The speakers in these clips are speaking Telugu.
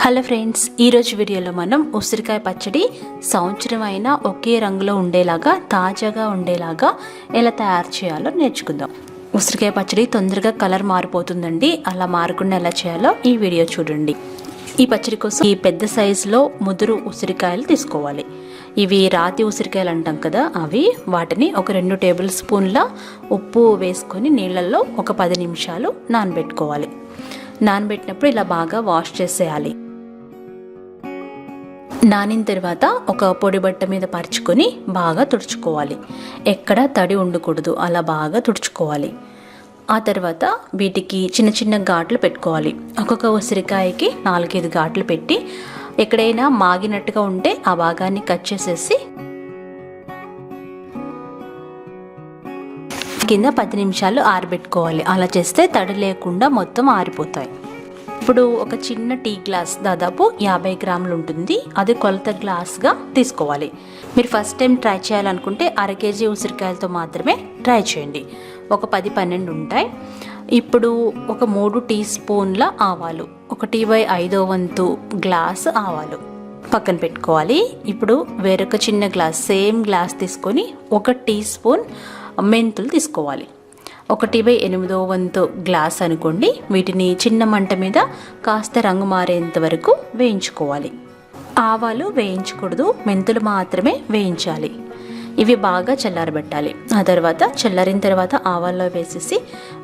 హలో ఫ్రెండ్స్, ఈరోజు వీడియోలో మనం ఉసిరికాయ పచ్చడి సంవత్సరం అయినా ఒకే రంగులో ఉండేలాగా తాజాగా ఉండేలాగా ఎలా తయారు చేయాలో నేర్చుకుందాం. ఉసిరికాయ పచ్చడి తొందరగా కలర్ మారిపోతుందండి. అలా మారకుండా ఎలా చేయాలో ఈ వీడియో చూడండి. ఈ పచ్చడి కోసం ఈ పెద్ద సైజులో ముదురు ఉసిరికాయలు తీసుకోవాలి. ఇవి రాతి ఉసిరికాయలు అంటాం కదా, అవి. వాటిని ఒక 2 టేబుల్ స్పూన్ల ఉప్పు వేసుకొని నీళ్ళల్లో ఒక 10 నిమిషాలు నానబెట్టుకోవాలి. నానబెట్టినప్పుడు ఇలా బాగా వాష్ చేసేయాలి. నానిన తర్వాత ఒక పొడి బట్ట మీద పరుచుకొని బాగా తుడుచుకోవాలి. ఎక్కడ తడి ఉండకూడదు, అలా బాగా తుడుచుకోవాలి. ఆ తర్వాత వీటికి చిన్న చిన్న ఘాట్లు పెట్టుకోవాలి. ఒక్కొక్క ఉసిరికాయకి 4-5 ఘాట్లు పెట్టి ఎక్కడైనా మాగినట్టుగా ఉంటే ఆ భాగాన్ని కట్ చేసేసి కింద 10 నిమిషాలు ఆరబెట్టుకోవాలి. అలా చేస్తే తడి లేకుండా మొత్తం ఆరిపోతాయి. ఇప్పుడు ఒక చిన్న టీ గ్లాస్ దాదాపు 50 గ్రాములు ఉంటుంది. అది కొలత గ్లాస్గా తీసుకోవాలి. మీరు ఫస్ట్ టైం ట్రై చేయాలనుకుంటే 1/2 కేజీ ఉసిరికాయలతో మాత్రమే ట్రై చేయండి. ఒక 10-12 ఉంటాయి. ఇప్పుడు ఒక 3 టీ స్పూన్ల ఆవాలు, 1/5 వంతు గ్లాస్ ఆవాలు పక్కన పెట్టుకోవాలి. ఇప్పుడు వేరొక చిన్న గ్లాస్, సేమ్ గ్లాస్ తీసుకొని 1 టీ స్పూన్ మెంతులు తీసుకోవాలి. 1/8 వంతు గ్లాస్ అనుకోండి. వీటిని చిన్న మంట మీద కాస్త రంగు మారేంత వరకు వేయించుకోవాలి. ఆవాలు వేయించకూడదు, మెంతులు మాత్రమే వేయించాలి. ఇవి బాగా చల్లారబెట్టాలి. ఆ తర్వాత చల్లారిన తర్వాత ఆవాల్లో వేసేసి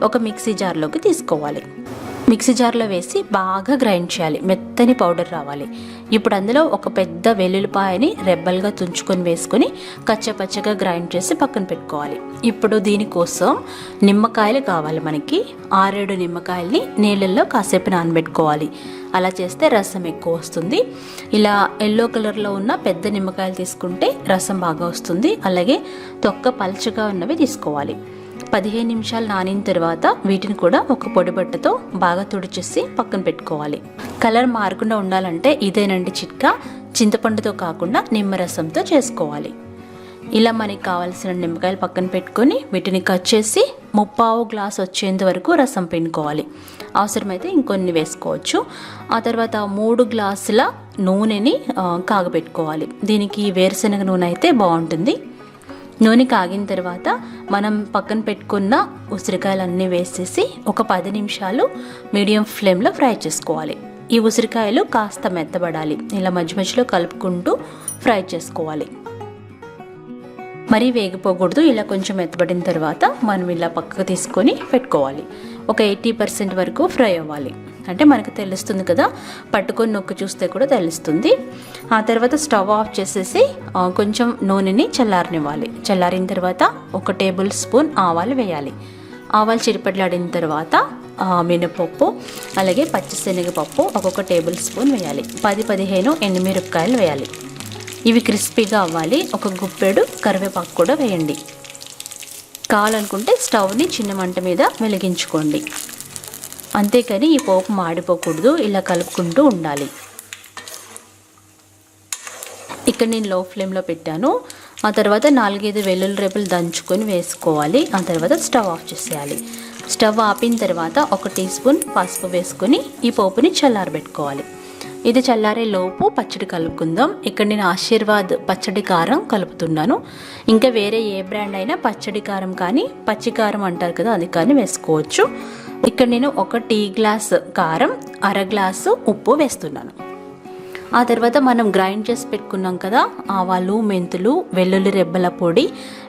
ఒక మిక్సీ జార్లోకి తీసుకోవాలి. మిక్సీ జార్లో వేసి బాగా గ్రైండ్ చేయాలి. మెత్తని పౌడర్ రావాలి. ఇప్పుడు అందులో ఒక పెద్ద వెల్లుల్లిపాయని రెబ్బలుగా తుంచుకొని వేసుకొని కచ్చపచ్చగా గ్రైండ్ చేసి పక్కన పెట్టుకోవాలి. ఇప్పుడు దీనికోసం నిమ్మకాయలు కావాలి. మనకి 6-7 నిమ్మకాయల్ని నీళ్ళల్లో కాసేపు నానబెట్టుకోవాలి. అలా చేస్తే రసం ఎక్కువ వస్తుంది. ఇలా ఎల్లో కలర్లో ఉన్న పెద్ద నిమ్మకాయలు తీసుకుంటే రసం బాగా వస్తుంది. అలాగే తొక్క పల్చగా ఉన్నవి తీసుకోవాలి. 15 నిమిషాలు నానిన తర్వాత వీటిని కూడా ఒక పొడి బట్టతో బాగా తుడిచేసి పక్కన పెట్టుకోవాలి. కలర్ మారకుండా ఉండాలంటే ఇదేనండి చిట్కా. చింతపండుతో కాకుండా నిమ్మరసంతో చేసుకోవాలి. ఇలా మనకి కావాల్సిన నిమ్మకాయలు పక్కన పెట్టుకొని వీటిని కట్ చేసి 3/4 గ్లాస్ వచ్చేంత వరకు రసం పిండుకోవాలి. అవసరమైతే ఇంకొన్ని వేసుకోవచ్చు. ఆ తర్వాత 3 గ్లాసుల నూనెని కాగబెట్టుకోవాలి. దీనికి వేరుశనగ నూనె అయితే బాగుంటుంది. నూనె కాగిన తర్వాత మనం పక్కన పెట్టుకున్న ఉసిరికాయలన్నీ వేసేసి ఒక 10 నిమిషాలు మీడియం ఫ్లేమ్లో ఫ్రై చేసుకోవాలి. ఈ ఉసిరికాయలు కాస్త మెత్తబడాలి. ఇలా మధ్య మధ్యలో కలుపుకుంటూ ఫ్రై చేసుకోవాలి. మరీ వేగిపోకూడదు. ఇలా కొంచెం మెత్తబడిన తర్వాత మనం ఇలా పక్కకు తీసుకొని పెట్టుకోవాలి. ఒక 80% వరకు ఫ్రై అవ్వాలి. అంటే మనకు తెలుస్తుంది కదా, పట్టుకొని నొక్కి చూస్తే కూడా తెలుస్తుంది. ఆ తర్వాత స్టవ్ ఆఫ్ చేసేసి కొంచెం నూనెని చల్లారనివ్వాలి. చల్లారిన తర్వాత 1 టేబుల్ స్పూన్ ఆవాలు వేయాలి. ఆవాలు చిరుపట్లాడిన తర్వాత మినపప్పు, అలాగే పచ్చిశనగపప్పు 1 టేబుల్ స్పూన్ వేయాలి. 10-15 ఎండుమిరపకాయలు వేయాలి. ఇవి క్రిస్పీగా అవ్వాలి. 1 గుప్పెడు కరివేపాకు కూడా వేయండి. కావాలనుకుంటే స్టవ్ని చిన్న మంట మీద వెలిగించుకోండి. అంతేకాని ఈ పోపు మాడిపోకూడదు. ఇలా కలుపుకుంటూ ఉండాలి. ఇక్కడ నేను లో ఫ్లేమ్లో పెట్టాను. ఆ తర్వాత 4-5 వెల్లుల్లి రెబ్బలు దంచుకొని వేసుకోవాలి. ఆ తర్వాత స్టవ్ ఆఫ్ చేసేయాలి. స్టవ్ ఆపిన తర్వాత 1 టీ స్పూన్ పసుపు వేసుకొని ఈ పోపుని చల్లారబెట్టుకోవాలి. ఇది చల్లారే లోపు పచ్చడి కలుపుకుందాం. ఇక్కడ నేను ఆశీర్వాద్ పచ్చడి కారం కలుపుతున్నాను. ఇంకా వేరే ఏ బ్రాండ్ అయినా పచ్చడి కారం కానీ పచ్చి కారం అంటారు కదా, అది కానీ వేసుకోవచ్చు. ఇక్కడ నేను 1 టీ గ్లాస్ కారం, 1/2 గ్లాసు ఉప్పు వేస్తున్నాను. ఆ తర్వాత మనం గ్రైండ్ చేసి పెట్టుకున్నాం కదా, ఆవాలు, మెంతులు, వెల్లుల్లి రెబ్బల పొడి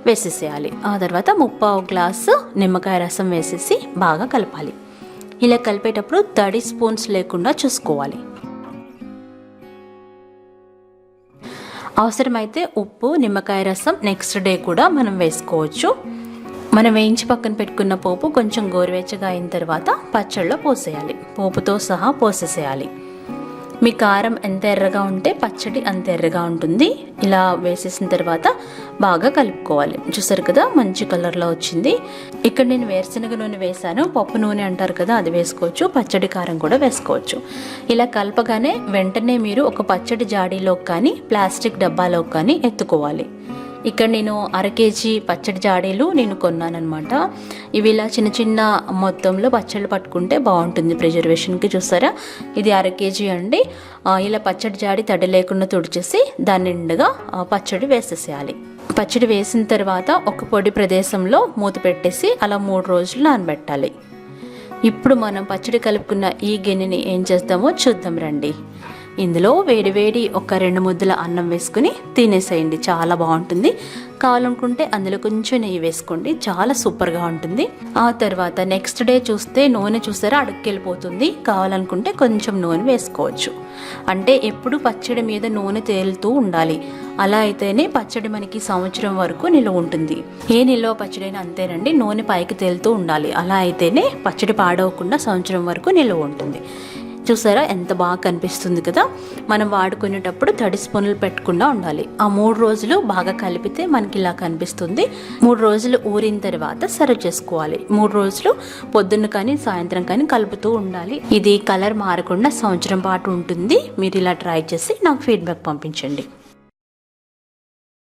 వేసేసేయాలి. ఆ తర్వాత 3/4 గ్లాసు నిమ్మకాయ రసం వేసేసి బాగా కలపాలి. ఇలా కలిపేటప్పుడు తడి స్పూన్స్ లేకుండా చూసుకోవాలి. అవసరమైతే ఉప్పు, నిమ్మకాయ రసం నెక్స్ట్ డే కూడా మనం వేసుకోవచ్చు. మనం వేయించి పక్కన పెట్టుకున్న పోపు కొంచెం గోరువెచ్చగా అయిన తర్వాత పచ్చళ్ళలో పోసేయాలి. పోపుతో సహా పోసేసేయాలి. మీ కారం ఎంత ఎర్రగా ఉంటే పచ్చడి అంత ఎర్రగా ఉంటుంది. ఇలా వేసేసిన తర్వాత బాగా కలుపుకోవాలి. చూసారు కదా, మంచి కలర్లో వచ్చింది. ఇక్కడ నేను వేరుశనగ నూనె వేసాను. పప్పు నూనె అంటారు కదా, అది వేసుకోవచ్చు. పచ్చడి కారం కూడా వేసుకోవచ్చు. ఇలా కలపగానే వెంటనే మీరు ఒక పచ్చడి జాడీలోకి కానీ ప్లాస్టిక్ డబ్బాలోకి కానీ ఎత్తుకోవాలి. ఇక్కడ నేను 1/2 కేజీ పచ్చడి జాడీలు నేను కొన్నానమాట. ఇవి ఇలా చిన్న చిన్న మొత్తంలో పచ్చళ్ళు పట్టుకుంటే బాగుంటుంది ప్రిజర్వేషన్కి. చూసారా, ఇది 1/2 కేజీ అండి. ఇలా పచ్చడి జాడి తడి లేకుండా తుడిచేసి దాని నిండుగా పచ్చడి వేసేసేయాలి. పచ్చడి వేసిన తర్వాత ఒక పొడి ప్రదేశంలో మూత పెట్టేసి అలా 3 రోజులు నానబెట్టాలి. ఇప్పుడు మనం పచ్చడి కలుపుకున్న ఈ గిన్నెని ఏం చేద్దామో చూద్దాం రండి. ఇందులో వేడి ఒక 2 ముద్దల అన్నం వేసుకుని తినేసేయండి, చాలా బాగుంటుంది. కావాలనుకుంటే అందులో కొంచెం నెయ్యి వేసుకోండి, చాలా సూపర్గా ఉంటుంది. ఆ తర్వాత నెక్స్ట్ డే చూస్తే నూనె చూసారా అడుక్కెళ్ళిపోతుంది. కావాలనుకుంటే కొంచెం నూనె వేసుకోవచ్చు. అంటే ఎప్పుడు పచ్చడి మీద నూనె తేలుతూ ఉండాలి. అలా అయితేనే పచ్చడి మనకి సంవత్సరం వరకు నిల్వ ఉంటుంది. ఏ నిల్వ పచ్చడైనా అంతేనండి, నూనె పైకి తేలుతూ ఉండాలి. అలా అయితేనే పచ్చడి పాడవకుండా సంవత్సరం వరకు నిల్వ ఉంటుంది. చూసారా ఎంత బాగా కనిపిస్తుంది కదా. మనం వాడుకునేటప్పుడు తడి స్పూన్లు పెట్టకుండా ఉండాలి. ఆ 3 రోజులు బాగా కలిపితే మనకి ఇలా కనిపిస్తుంది. 3 రోజులు ఊరిన తర్వాత సర్వ్ చేసుకోవాలి. 3 రోజులు పొద్దున్న కానీ సాయంత్రం కానీ కలుపుతూ ఉండాలి. ఇది కలర్ మారకుండా సంవత్సరం పాటు ఉంటుంది. మీరు ఇలా ట్రై చేసి నాకు ఫీడ్బ్యాక్ పంపించండి.